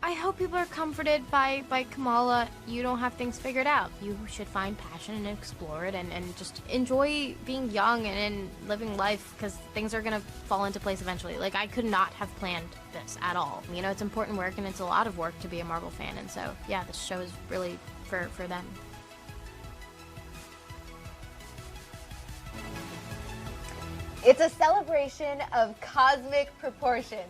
I hope people are comforted by Kamala. You don't have things figured out. You should find passion and explore it and just enjoy being young and living life, because things are going to fall into place eventually. Like, I could not have planned this at all. You know, it's important work and it's a lot of work to be a Marvel fan. And so, yeah, this show is really for them. It's a celebration of cosmic proportions.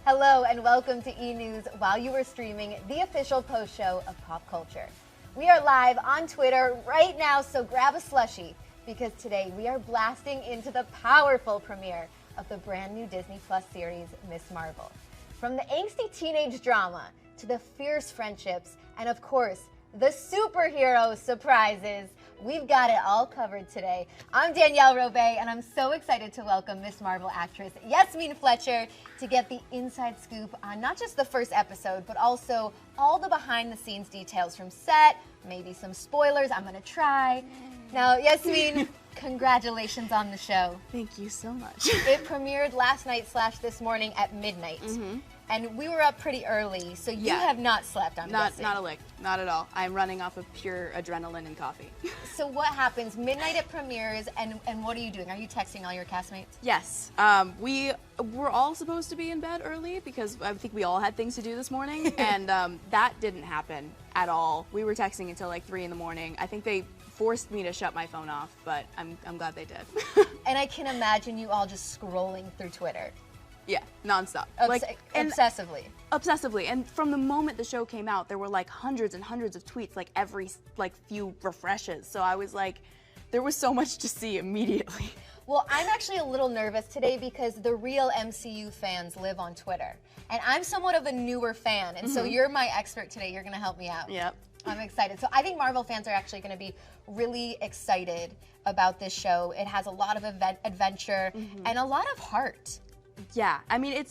Hello and welcome to E! News while you were streaming, the official post show of pop culture. We are live on Twitter right now, so grab a slushie, because today we are blasting into the powerful premiere of the brand new Disney Plus series, Ms. Marvel. From the angsty teenage drama to the fierce friendships and, of course, the superhero surprises, we've got it all covered today. I'm Danielle Robay, and I'm so excited to welcome Ms. Marvel actress Yasmeen Fletcher to get the inside scoop on not just the first episode, but also all the behind-the-scenes details from set, maybe some spoilers. I'm going to try. Now, Yasmeen, congratulations on the show. Thank you so much. It premiered last night / this morning at midnight. And we were up pretty early, so you have not slept, I'm guessing. Not a lick, not at all. I'm running off of pure adrenaline and coffee. So what happens? Midnight it premieres, and what are you doing? Are you texting all your castmates? Yes. We were all supposed to be in bed early because I think we all had things to do this morning, and that didn't happen at all. We were texting until like 3 in the morning. I think they forced me to shut my phone off, but I'm glad they did. And I can imagine you all just scrolling through Twitter. Yeah, nonstop. Obsessively. Obsessively. And from the moment the show came out, there were like hundreds and hundreds of tweets, like every few refreshes. So I was like, there was so much to see immediately. Well, I'm actually a little nervous today because the real MCU fans live on Twitter. And I'm somewhat of a newer fan, and so you're my expert today. You're going to help me out. Yep. I'm excited. So I think Marvel fans are actually going to be really excited about this show. It has a lot of adventure and a lot of heart. Yeah, I mean,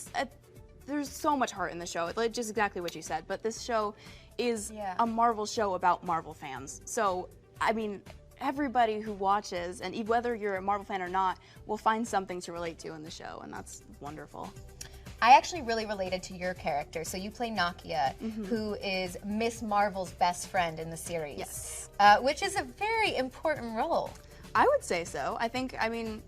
there's so much heart in the show. It's just exactly what you said. But this show is a Marvel show about Marvel fans. So, I mean, everybody who watches, and whether you're a Marvel fan or not, will find something to relate to in the show, and that's wonderful. I actually really related to your character. So you play Nakia, who is Miss Marvel's best friend in the series. Yes. Which is a very important role. I would say so. I mean,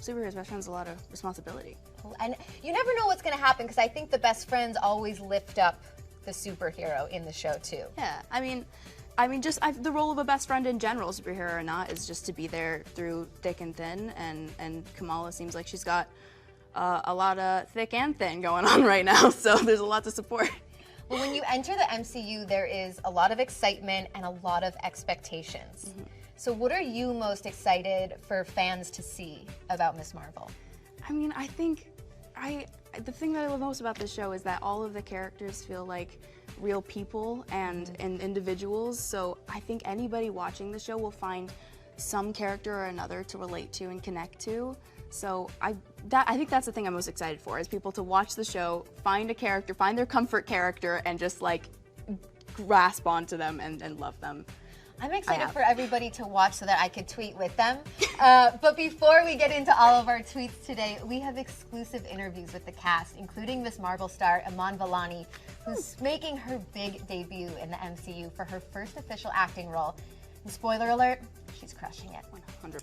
superheroes' best friends a lot of responsibility. And you never know what's going to happen, because I think the best friends always lift up the superhero in the show too. Yeah, I mean, the role of a best friend in general, superhero or not, is just to be there through thick and thin. And Kamala seems like she's got a lot of thick and thin going on right now, so there's a lot to support. Well, when you enter the MCU, there is a lot of excitement and a lot of expectations. So what are you most excited for fans to see about Ms. Marvel? I mean, I think the thing that I love most about this show is that all of the characters feel like real people and individuals. So I think anybody watching the show will find some character or another to relate to and connect to. So I think that's the thing I'm most excited for, is people to watch the show, find a character, find their comfort character, and just like grasp onto them and love them. I'm excited for everybody to watch so that I could tweet with them. But before we get into all of our tweets today, we have exclusive interviews with the cast, including Ms. Marvel star Iman Vellani, who's making her big debut in the MCU for her first official acting role. And spoiler alert, she's crushing it. 100%.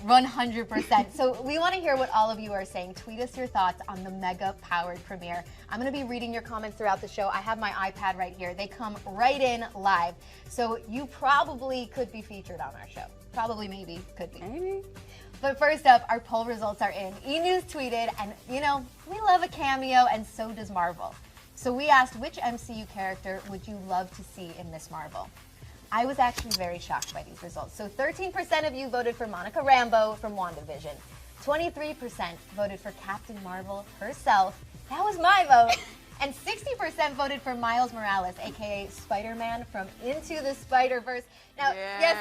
100%. So we want to hear what all of you are saying. Tweet us your thoughts on the mega-powered premiere. I'm going to be reading your comments throughout the show. I have my iPad right here. They come right in live. So you probably could be featured on our show. Probably, maybe, could be. Maybe. But first up, our poll results are in. E! News tweeted, and you know, we love a cameo, and so does Marvel. So we asked, which MCU character would you love to see in Ms. Marvel? I was actually very shocked by these results. So 13% of you voted for Monica Rambeau from WandaVision. 23% voted for Captain Marvel herself. That was my vote. And 60% voted for Miles Morales, aka Spider-Man from Into the Spider-Verse. Now, yes,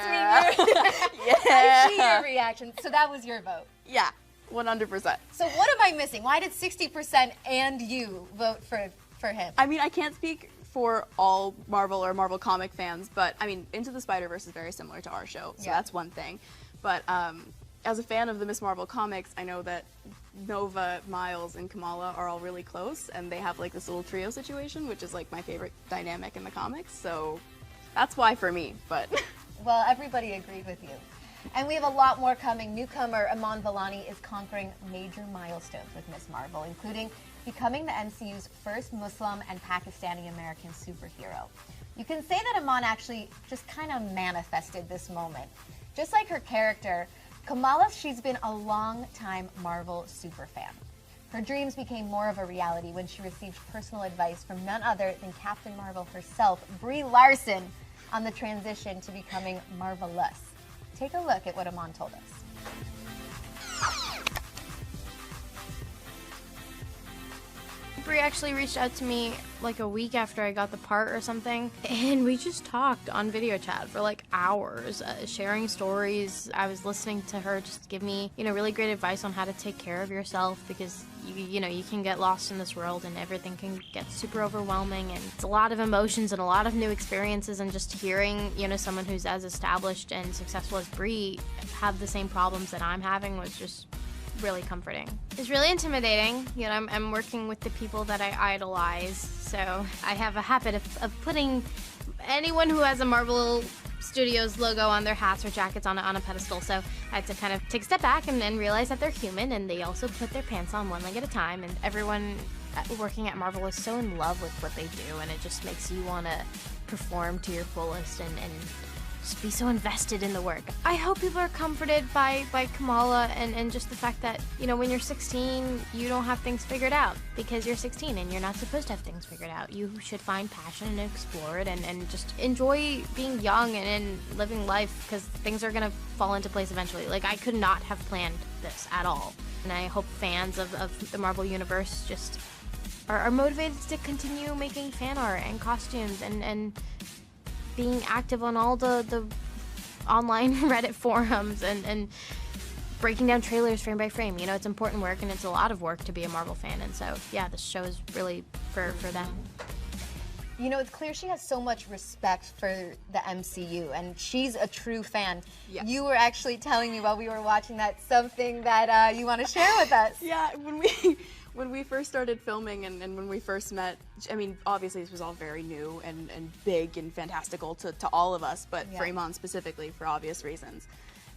I see your reaction. So that was your vote. Yeah, 100%. So what am I missing? Why did 60% and you vote for him? I mean, I can't speak for all Marvel or Marvel comic fans, but I mean, Into the Spider-Verse is very similar to our show, so that's one thing. But as a fan of the Ms. Marvel comics, I know that Nova, Miles, and Kamala are all really close, and they have like this little trio situation, which is like my favorite dynamic in the comics. So that's why for me, but. Well, everybody agreed with you. And we have a lot more coming. Newcomer Iman Vellani is conquering major milestones with Ms. Marvel, including becoming the MCU's first Muslim and Pakistani-American superhero. You can say that Iman actually just kind of manifested this moment. Just like her character, Kamala, she's been a long-time Marvel superfan. Her dreams became more of a reality when she received personal advice from none other than Captain Marvel herself, Brie Larson, on the transition to becoming Marvelous. Take a look at what Iman told us. Brie actually reached out to me like a week after I got the part or something, and we just talked on video chat for like hours, sharing stories. I was listening to her just give me, really great advice on how to take care of yourself, because you can get lost in this world and everything can get super overwhelming, and it's a lot of emotions and a lot of new experiences, and just hearing, someone who's as established and successful as Brie have the same problems that I'm having was just really comforting. It's really intimidating. I'm working with the people that I idolize, so I have a habit of putting anyone who has a Marvel Studios logo on their hats or jackets on a pedestal, so I had to kind of take a step back and realize that they're human, and they also put their pants on one leg at a time, and everyone working at Marvel is so in love with what they do, and it just makes you want to perform to your fullest and just be so invested in the work. I hope people are comforted by Kamala and just the fact that, when you're 16, you don't have things figured out because you're 16 and you're not supposed to have things figured out. You should find passion and explore it and just enjoy being young and living life, because things are going to fall into place eventually. Like, I could not have planned this at all. And I hope fans of the Marvel Universe just are motivated to continue making fan art and costumes and being active on all the online Reddit forums and breaking down trailers frame by frame. It's important work, and it's a lot of work to be a Marvel fan, and so, yeah, this show is really for them. It's clear she has so much respect for the MCU, and she's a true fan. Yes. You were actually telling me while we were watching that something that you want to share with us. Yeah, when we first started filming and when we first met, I mean, obviously this was all very new and big and fantastical to all of us, but for Iman specifically, for obvious reasons.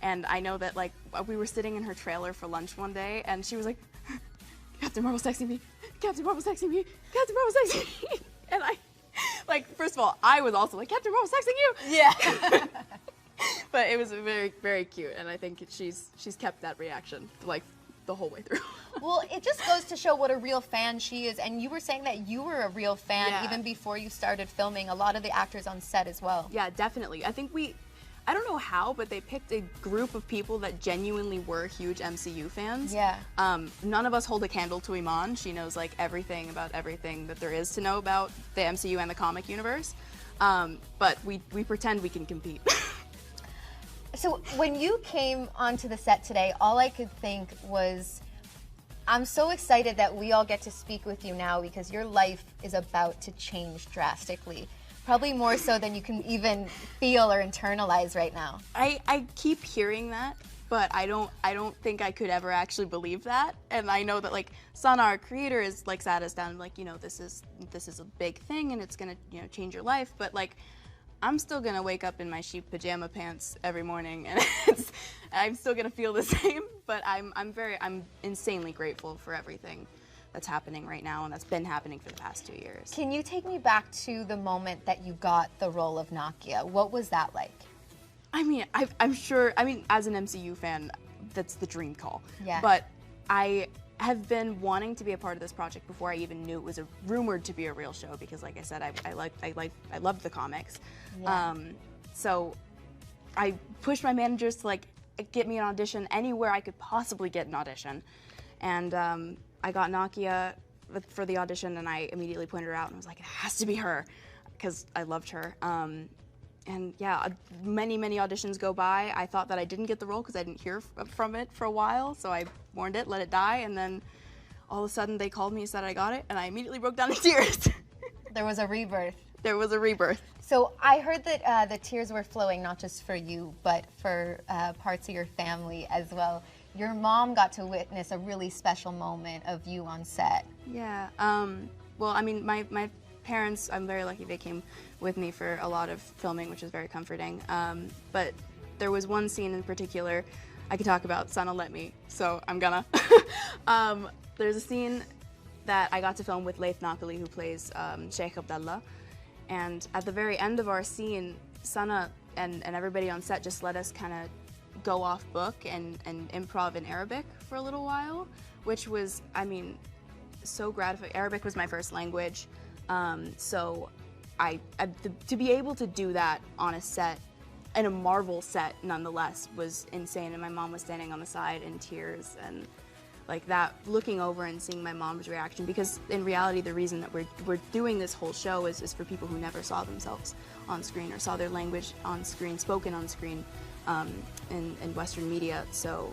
And I know that, like, we were sitting in her trailer for lunch one day, and she was like, Captain Marvel's texting me, Captain Marvel's texting me, Captain Marvel's texting me. And I, like, first of all, I was also like, Captain Marvel's texting you. Yeah. But it was very, very cute, and I think she's kept that reaction, like, the whole way through. Well, it just goes to show what a real fan she is. And you were saying that you were a real fan even before you started filming. A lot of the actors on set as well. Yeah, definitely. I think I don't know how, but they picked a group of people that genuinely were huge MCU fans. Yeah. None of us hold a candle to Iman. She knows, like, everything about everything that there is to know about the MCU and the comic universe. But we pretend we can compete. So when you came onto the set today, all I could think was, I'm so excited that we all get to speak with you now, because your life is about to change drastically. Probably more so than you can even feel or internalize right now. I keep hearing that, but I don't think I could ever actually believe that. And I know that, like, Sana, our creator, is like sat us down, like, this is a big thing and it's gonna, change your life. But, like, I'm still gonna wake up in my sheep pajama pants every morning, and I'm still gonna feel the same. But I'm insanely grateful for everything that's happening right now, and that's been happening for the past 2 years. Can you take me back to the moment that you got the role of Nakia? What was that like? I mean, I'm sure. I mean, as an MCU fan, that's the dream call. Yeah. But I have been wanting to be a part of this project before I even knew it was rumored to be a real show, because, like I said, I loved the comics. Yeah. So I pushed my managers to, like, get me an audition anywhere I could possibly get an audition, and I got Nakia for the audition, and I immediately pointed her out and was like, it has to be her, because I loved her. And yeah, many auditions go by. I thought that I didn't get the role because I didn't hear from it for a while, so I mourned it, let it die, and then all of a sudden they called me and said I got it, and I immediately broke down in tears. There was a rebirth. There was a rebirth. So I heard that the tears were flowing not just for you, but for parts of your family as well. your mom got to witness a really special moment of you on set. Yeah. Well, I mean, my parents, I'm very lucky they came with me for a lot of filming, which is very comforting. But there was one scene in particular I could talk about. Sana let me, so I'm gonna. There's a scene that I got to film with Laith Nakali, who plays Sheikh Abdullah. And at the very end of our scene, Sana and everybody on set just let us kind of go off book and improv in Arabic for a little while, which was, I mean, so gratifying. Arabic was my first language, so to be able to do that on a set, and a Marvel set nonetheless, was insane. And my mom was standing on the side in tears, and like that, looking over and seeing my mom's reaction, because in reality the reason that we're doing this whole show is for people who never saw themselves on screen or saw their language on screen, spoken on screen, in Western media. So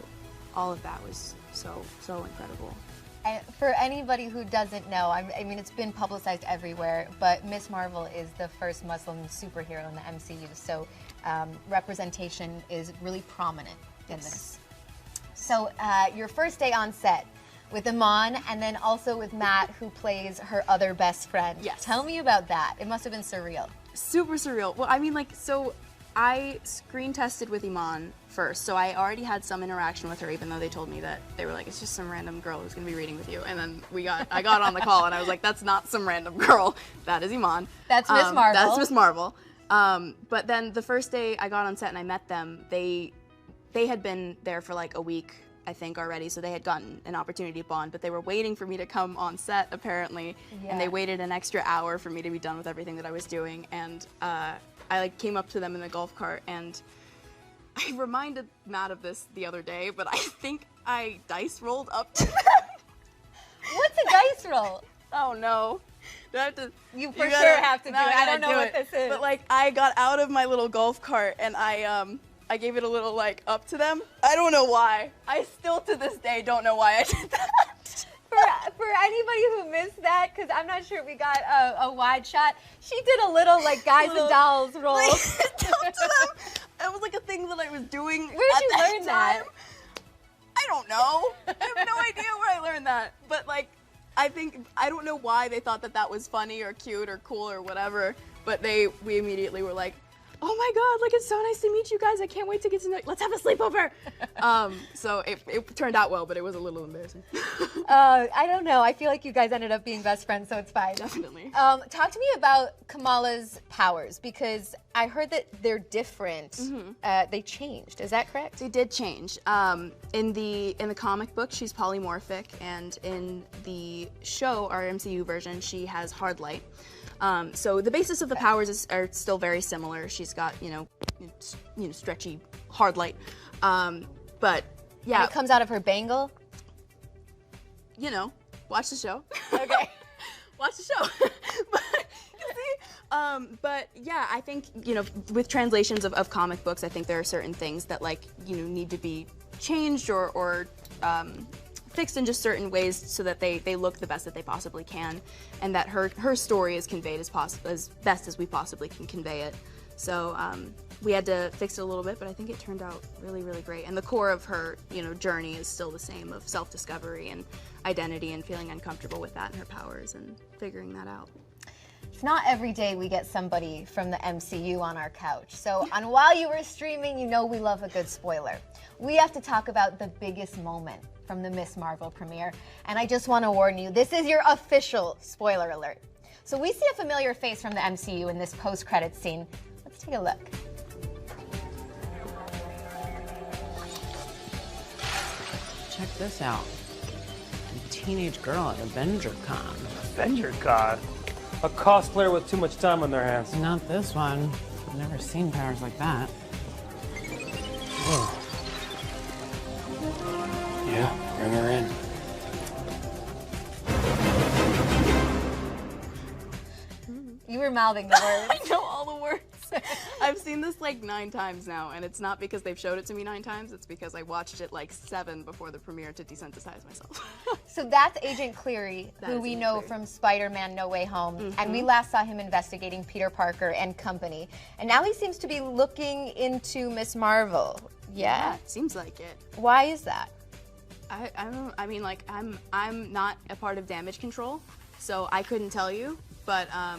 all of that was so incredible. And for anybody who doesn't know, I mean, it's been publicized everywhere, but Miss Marvel is the first Muslim superhero in the MCU, so representation is really prominent in this. So your first day on set with Iman, and then also with Matt, who plays her other best friend. Yes. Tell me about that. It must have been surreal. Super surreal. Well, I mean, like, so I screen tested with Iman first, so I already had some interaction with her, even though they told me that they were like, it's just some random girl who's gonna be reading with you. And then I got on the call, and I was like, that's not some random girl. That is Iman. That's Miss Marvel. That's Miss Marvel. But then the first day I got on set and I met them, they had been there for like a week, I think, already, so they had gotten an opportunity to bond, but they were waiting for me to come on set, apparently, and they waited an extra hour for me to be done with everything that I was doing, and I like came up to them in the golf cart, and I reminded Matt of this the other day, but I think I dice rolled up to them. What's a dice roll? Oh no. Do I have to, you for sure have to do it. I don't know what this is. But like, I got out of my little golf cart, and I gave it a little like up to them. I don't know why. I still to this day don't know why I did that. For anybody who missed that, because I'm not sure we got a wide shot, she did a little like Guys and Dolls roll. Like, up to them. It was like a thing that I was doing. Where'd you learn that? I don't know. I have no idea where I learned that. But like, I don't know why they thought that was funny or cute or cool or whatever. But we immediately were like, oh my God, like, it's so nice to meet you guys. I can't wait to get to know you. Let's have a sleepover. So it turned out well, but it was a little embarrassing. I don't know. I feel like you guys ended up being best friends, so it's fine. Definitely. Talk to me about Kamala's powers, because I heard that they're different. They changed. Is that correct? They did change. In the comic book, she's polymorphic, and in the show, our MCU version, she has hard light. So the basis of the powers are still very similar. She's got, stretchy, hard light. But yeah. And it comes out of her bangle? Watch the show. Okay. Watch the show. But yeah, I think, with translations of comic books, I think there are certain things that need to be changed or fixed in just certain ways so that they look the best that they possibly can, and that her story is conveyed as best as we possibly can convey it. So we had to fix it a little bit, but I think it turned out really, really great. And the core of her, journey is still the same, of self-discovery and identity and feeling uncomfortable with that and her powers and figuring that out. It's not every day we get somebody from the MCU on our couch. So on While You Were Streaming, we love a good spoiler. We have to talk about the biggest moment from the Miss Marvel premiere. And I just want to warn you, this is your official spoiler alert. So we see a familiar face from the MCU in this post-credits scene. Let's take a look. Check this out. A teenage girl at AvengerCon. AvengerCon? A cosplayer with too much time on their hands. Not this one. I've never seen powers like that. Whoa. Yeah, bring her in. You were mouthing the words. I know all the words. I've seen this 9 times now, and it's not because they've showed it to me 9 times, it's because I watched it 7 before the premiere to desensitize myself. So that's Agent Cleary, who we know from Spider-Man No Way Home, and we last saw him investigating Peter Parker and company. And now he seems to be looking into Miss Marvel. Yeah? Seems like it. Why is that? I mean, like, I'm not a part of damage control, so I couldn't tell you. But I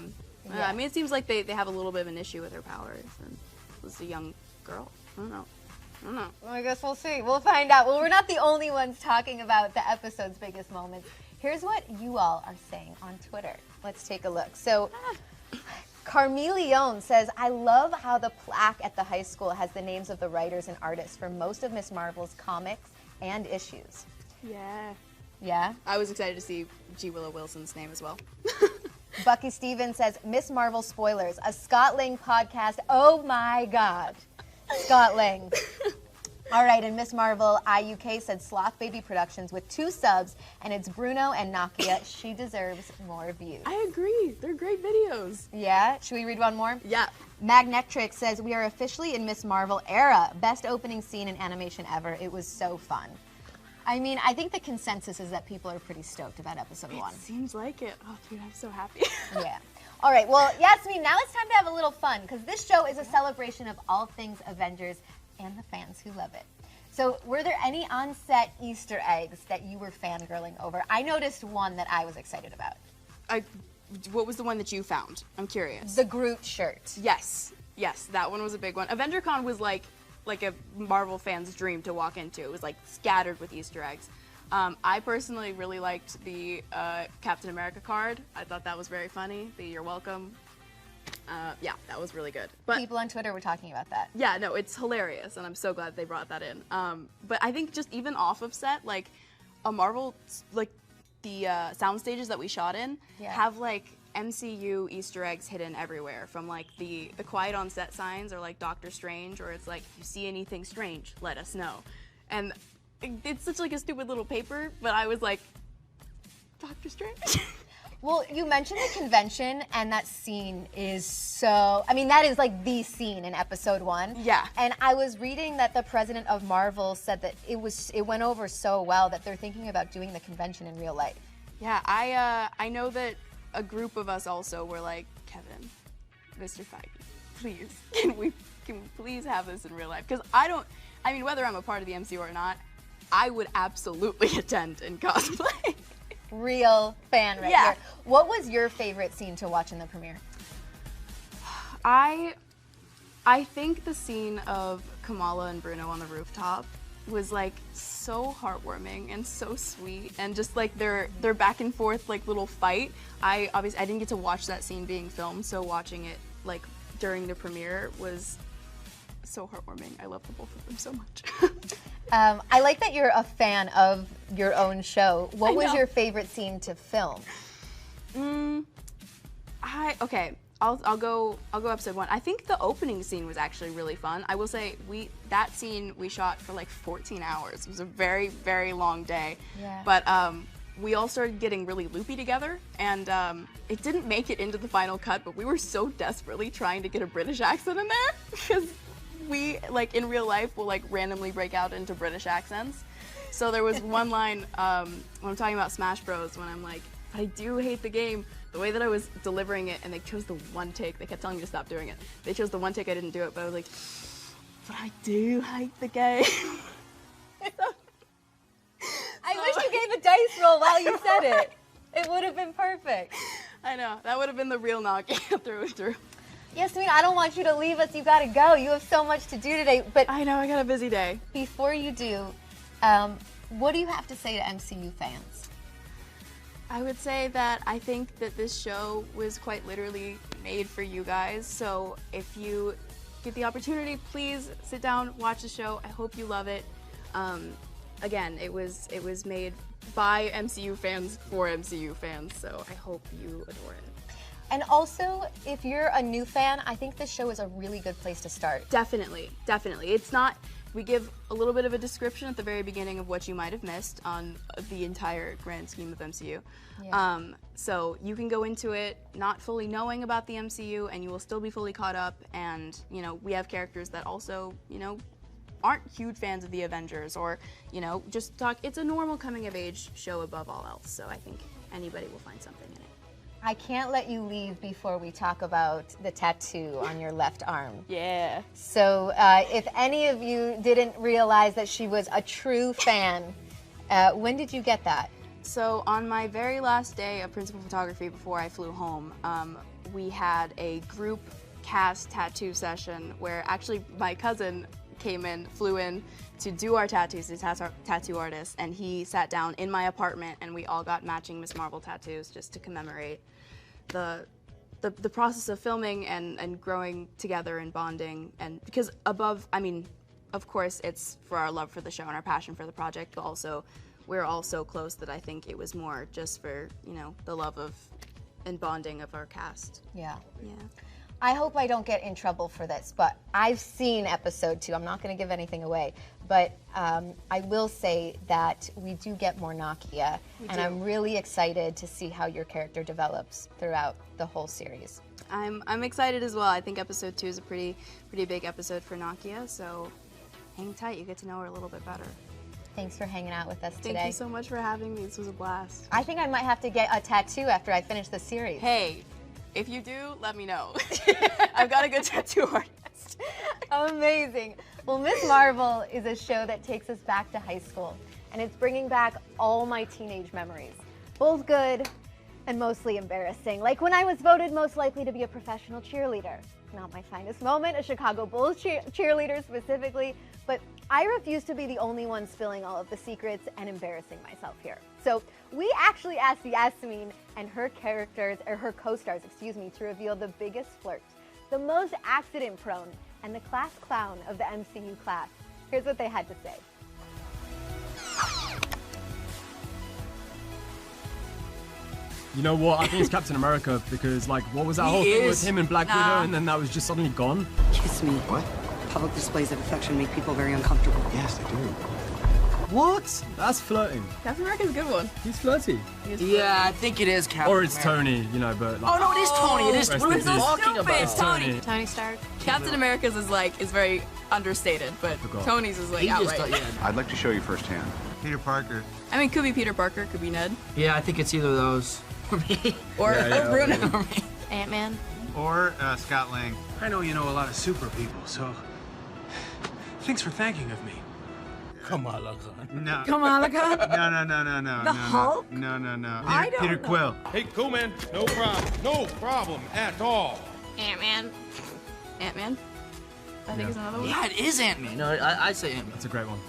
mean, it seems like they have a little bit of an issue with her powers, and it was a young girl. I don't know. Well, I guess we'll see. We'll find out. Well, we're not the only ones talking about the episode's biggest moments. Here's what you all are saying on Twitter. Let's take a look. So, Carmeleon says, I love how the plaque at the high school has the names of the writers and artists for most of Miss Marvel's comics and issues. Yeah. Yeah? I was excited to see G. Willow Wilson's name as well. Bucky Stevens says, Miss Marvel spoilers, a Scott Lang podcast. Oh my God. Scott Lang. All right, and Miss Marvel IUK said Sloth Baby Productions with 2 subs, and it's Bruno and Nakia. She deserves more views. I agree. They're great videos. Yeah? Should we read one more? Yeah. Magnetrix says, we are officially in Miss Marvel era. Best opening scene in animation ever. It was so fun. I mean, I think the consensus is that people are pretty stoked about episode 1. It seems like it. Oh, dude, I'm so happy. Yeah. All right, well, Yasmeen, now it's time to have a little fun, because this show is a celebration of all things Avengers and the fans who love it. So were there any on-set Easter eggs that you were fangirling over? I noticed one that I was excited about. What was the one that you found? I'm curious. The Groot shirt. Yes, that one was a big one. AvengerCon was like a Marvel fan's dream to walk into. It was like scattered with Easter eggs. I personally really liked the Captain America card. I thought that was very funny. The You're Welcome. Yeah, that was really good. But people on Twitter were talking about that. Yeah, no, it's hilarious, and I'm so glad they brought that in. But I think just even off of set, like a Marvel, like the sound stages that we shot in have like MCU Easter eggs hidden everywhere. From like the quiet on set signs, or like Doctor Strange, or it's like, if you see anything strange, let us know. And it's such like a stupid little paper, but I was like, Doctor Strange. Well, you mentioned the convention, and that scene is so, I mean, that is like the scene in episode 1. Yeah. And I was reading that the president of Marvel said that it went over so well that they're thinking about doing the convention in real life. Yeah, I know that a group of us also were like, Kevin, Mr. Feige, please, can we please have this in real life? Because I mean, whether I'm a part of the MCU or not, I would absolutely attend in cosplay. Real fan right here. What was your favorite scene to watch in the premiere? I think the scene of Kamala and Bruno on the rooftop was like so heartwarming and so sweet, and just like their back and forth like little fight. I didn't get to watch that scene being filmed, so watching it like during the premiere was so heartwarming. I love the both of them so much. I like that you're a fan of your own show. What was your favorite scene to film? I'll go episode 1. I think the opening scene was actually really fun. I will say that scene we shot for like 14 hours. It was a very, very long day. Yeah. But we all started getting really loopy together, and it didn't make it into the final cut, but we were so desperately trying to get a British accent in there, because we, like, in real life, will like randomly break out into British accents. So there was one line when I'm talking about Smash Bros, when I'm like, I do hate the game. The way that I was delivering it, and they chose the one take. They kept telling me to stop doing it. They chose the one take, I didn't do it, but I was like, but I do hate the game. I wish you gave a dice roll while you said it. It would have been perfect. I know, that would have been the real Nakia through and through. Yasmeen, I don't want you to leave us. You gotta go. You have so much to do today. But I know, I got a busy day. Before you do, what do you have to say to MCU fans? I would say that I think that this show was quite literally made for you guys. So if you get the opportunity, please sit down, watch the show. I hope you love it. Again, it was made by MCU fans for MCU fans, so I hope you adore it. And also, if you're a new fan, I think this show is a really good place to start. Definitely, definitely. It's not, we give a little bit of a description at the very beginning of what you might have missed on the entire grand scheme of MCU. Yeah. So you can go into it not fully knowing about the MCU, and you will still be fully caught up. And, you know, we have characters that also, you know, aren't huge fans of the Avengers, or, you know, just talk, it's a normal coming of age show above all else. So I think anybody will find something in it. I can't let you leave before we talk about the tattoo on your left arm. Yeah. So if any of you didn't realize that she was a true fan, When did you get that? So on my very last day of principal photography before I flew home, we had a group cast tattoo session where actually my cousin flew in to do our tattoos, he's a tattoo artist, and he sat down in my apartment and we all got matching Miss Marvel tattoos just to commemorate the process of filming and growing together and bonding. And because of course it's for our love for the show and our passion for the project, but also we're all so close that I think it was more just for, the love of and bonding of our cast. Yeah. Yeah. I hope I don't get in trouble for this, but I've seen episode 2. I'm not going to give anything away, but I will say that we do get more Nakia, and I'm really excited to see how your character develops throughout the whole series. I'm excited as well. I think episode 2 is a pretty big episode for Nakia, so hang tight. You get to know her a little bit better. Thanks for hanging out with us today. Thank you so much for having me. This was a blast. I think I might have to get a tattoo after I finish the series. Hey, if you do, let me know. I've got a good tattoo artist. Amazing. Well, Miss Marvel is a show that takes us back to high school, and it's bringing back all my teenage memories, both good and mostly embarrassing. Like when I was voted most likely to be a professional cheerleader. Not my finest moment, a Chicago Bulls cheerleader specifically, but I refuse to be the only one spilling all of the secrets and embarrassing myself here. So we actually asked Yasmeen and her co-stars, to reveal the biggest flirt, the most accident-prone, and the class clown of the MCU class. Here's what they had to say. You know what? I think it's Captain America because, what was that whole thing with him and Black Widow, and then that was just suddenly gone? Kiss me. What? Public displays of affection make people very uncomfortable. Yes, they do. What? That's flirting. Captain America's a good one. He's flirty. Yeah, I think it is Captain Or it's America. Tony, but... Oh, no, it is Tony. It is. Rest What are in we peace. talking about? It's Tony. Tony Stark. Captain America's is very understated, but Tony's is outright. I'd like to show you firsthand. Peter Parker. I mean, could be Peter Parker, could be Ned. Yeah, I think it's either of those. Or Bruno. Ant-Man. Or Scott Lang. I know you know a lot of super people, so thanks for thanking of me. Kamala Khan. No. Kamala Khan? No. The Hulk? No. I don't Peter know. Quill. Hey, cool, man. No problem. No problem at all. Ant-Man. Ant-Man? I think is another one. Yeah, it is Ant-Man. No, I say Ant-Man. That's a great one.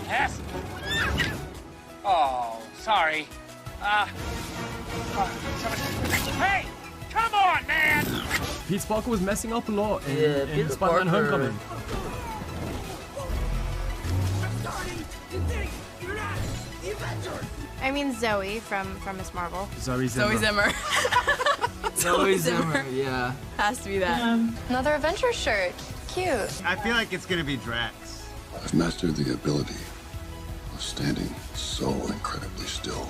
Yes. Oh, sorry. Hey, come on, man! Pete Parker was messing up a lot in Peter Spider-Man Parker. Homecoming. I mean Zoe from Miss Marvel. Zoe Zimmer. Zoe Zimmer. Zoe Zimmer, yeah. Has to be that. Another Avengers shirt. Cute. I feel like it's gonna be Drax. I've mastered the ability of standing so incredibly still.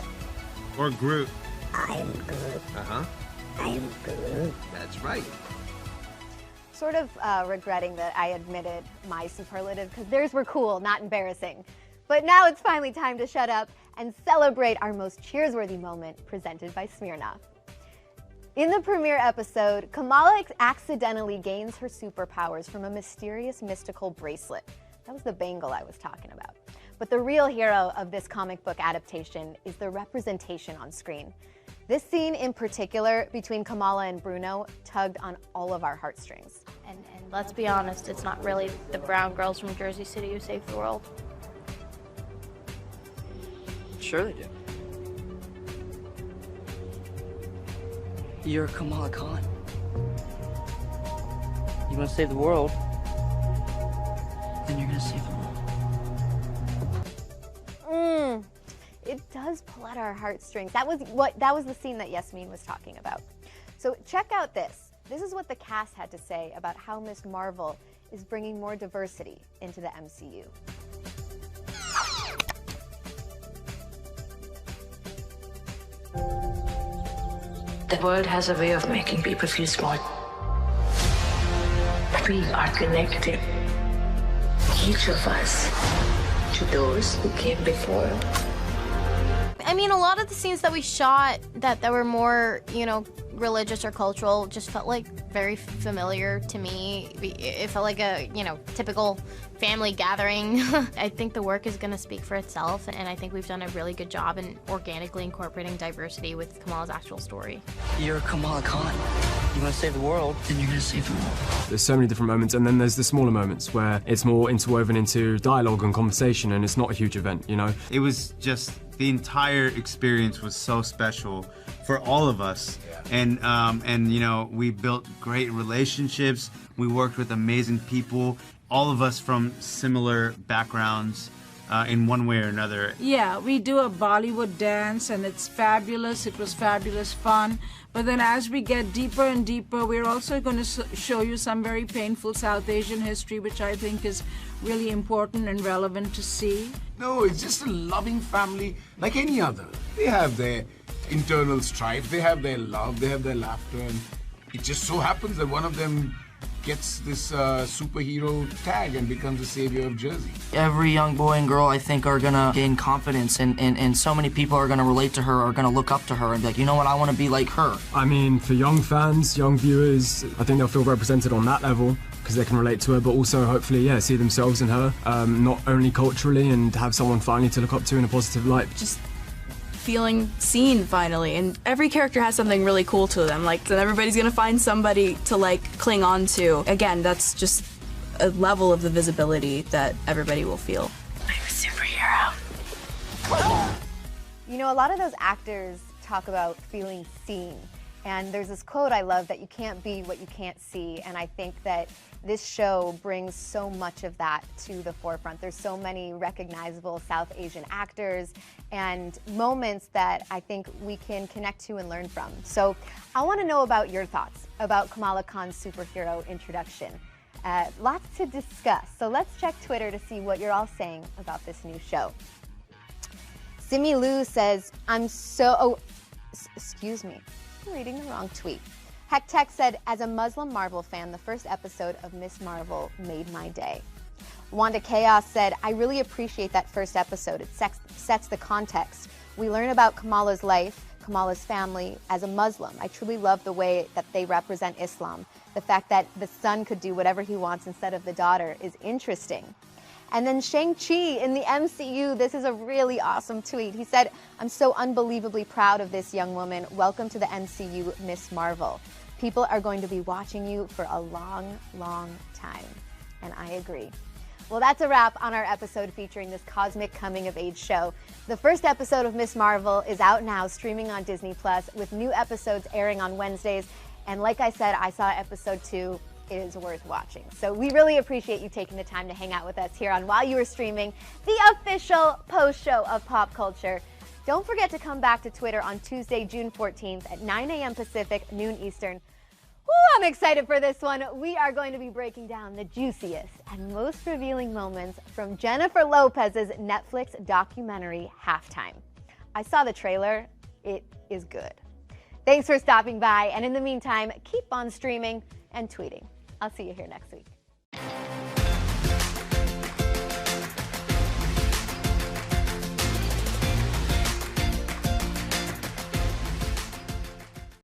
Or Groot. That's right. Sort of regretting that I admitted my superlative, because theirs were cool, not embarrassing. But now it's finally time to shut up and celebrate our most cheersworthy moment, presented by Smirnoff. In the premiere episode, Kamala accidentally gains her superpowers from a mysterious mystical bracelet. That was the bangle I was talking about. But the real hero of this comic book adaptation is the representation on screen. This scene in particular between Kamala and Bruno tugged on all of our heartstrings. And let's be honest, it's not really the brown girls from Jersey City who saved the world. Sure they did. You're Kamala Khan. You want to save the world, then you're gonna save them all. It does pull at our heartstrings. That was the scene that Yasmeen was talking about. So check out this. This is what the cast had to say about how Miss Marvel is bringing more diversity into the MCU. The world has a way of making people feel small. We are connected, each of us, to those who came before. I mean, a lot of the scenes that we shot that were more, religious or cultural, just felt like very familiar to me. It felt like a, typical family gathering. I think the work is going to speak for itself, and I think we've done a really good job in organically incorporating diversity with Kamala's actual story. You're Kamala Khan. You want to save the world, then you're going to save the world. There's so many different moments, and then there's the smaller moments where it's more interwoven into dialogue and conversation, and it's not a huge event, It was just, the entire experience was so special for all of us. And we built great relationships. We worked with amazing people, all of us from similar backgrounds in one way or another. Yeah, we do a Bollywood dance and it's fabulous. It was fabulous fun. But then as we get deeper and deeper, we're also going to show you some very painful South Asian history, which I think is really important and relevant to see. No, it's just a loving family like any other. They have their internal strife, they have their love, they have their laughter, and it just so happens that one of them gets this superhero tag and becomes the savior of Jersey. Every young boy and girl, I think, are gonna gain confidence, and so many people are gonna relate to her, are gonna look up to her and be like, you know what, I wanna be like her. I mean, for young fans, young viewers, I think they'll feel represented on that level because they can relate to her, but also hopefully, see themselves in her, not only culturally, and have someone finally to look up to in a positive light. Just feeling seen finally, and every character has something really cool to them, then everybody's gonna find somebody to cling on to. Again, that's just a level of the visibility that everybody will feel. I'm a superhero. A lot of those actors talk about feeling seen, and there's this quote I love, that you can't be what you can't see, and I think that this show brings so much of that to the forefront. There's so many recognizable South Asian actors and moments that I think we can connect to and learn from. So I want to know about your thoughts about Kamala Khan's superhero introduction. Lots to discuss, so let's check Twitter to see what you're all saying about this new show. Simi Lou says, excuse me, I'm reading the wrong tweet. Heck Tech said, as a Muslim Marvel fan, the first episode of Miss Marvel made my day. Wanda Chaos said, I really appreciate that first episode. It sets the context. We learn about Kamala's life, Kamala's family as a Muslim. I truly love the way that they represent Islam. The fact that the son could do whatever he wants instead of the daughter is interesting. And then Shang-Chi in the MCU, this is a really awesome tweet. He said, I'm so unbelievably proud of this young woman. Welcome to the MCU, Miss Marvel. People are going to be watching you for a long, long time. And I agree. Well, that's a wrap on our episode featuring this cosmic coming-of-age show. The first episode of Miss Marvel is out now, streaming on Disney+, with new episodes airing on Wednesdays. And like I said, I saw episode 2. It is worth watching. So we really appreciate you taking the time to hang out with us here on While You Were Streaming, the official post show of pop culture. Don't forget to come back to Twitter on Tuesday, June 14th at 9 a.m. Pacific, noon Eastern. Woo, I'm excited for this one. We are going to be breaking down the juiciest and most revealing moments from Jennifer Lopez's Netflix documentary, Halftime. I saw the trailer. It is good. Thanks for stopping by, and in the meantime, keep on streaming and tweeting. I'll see you here next week.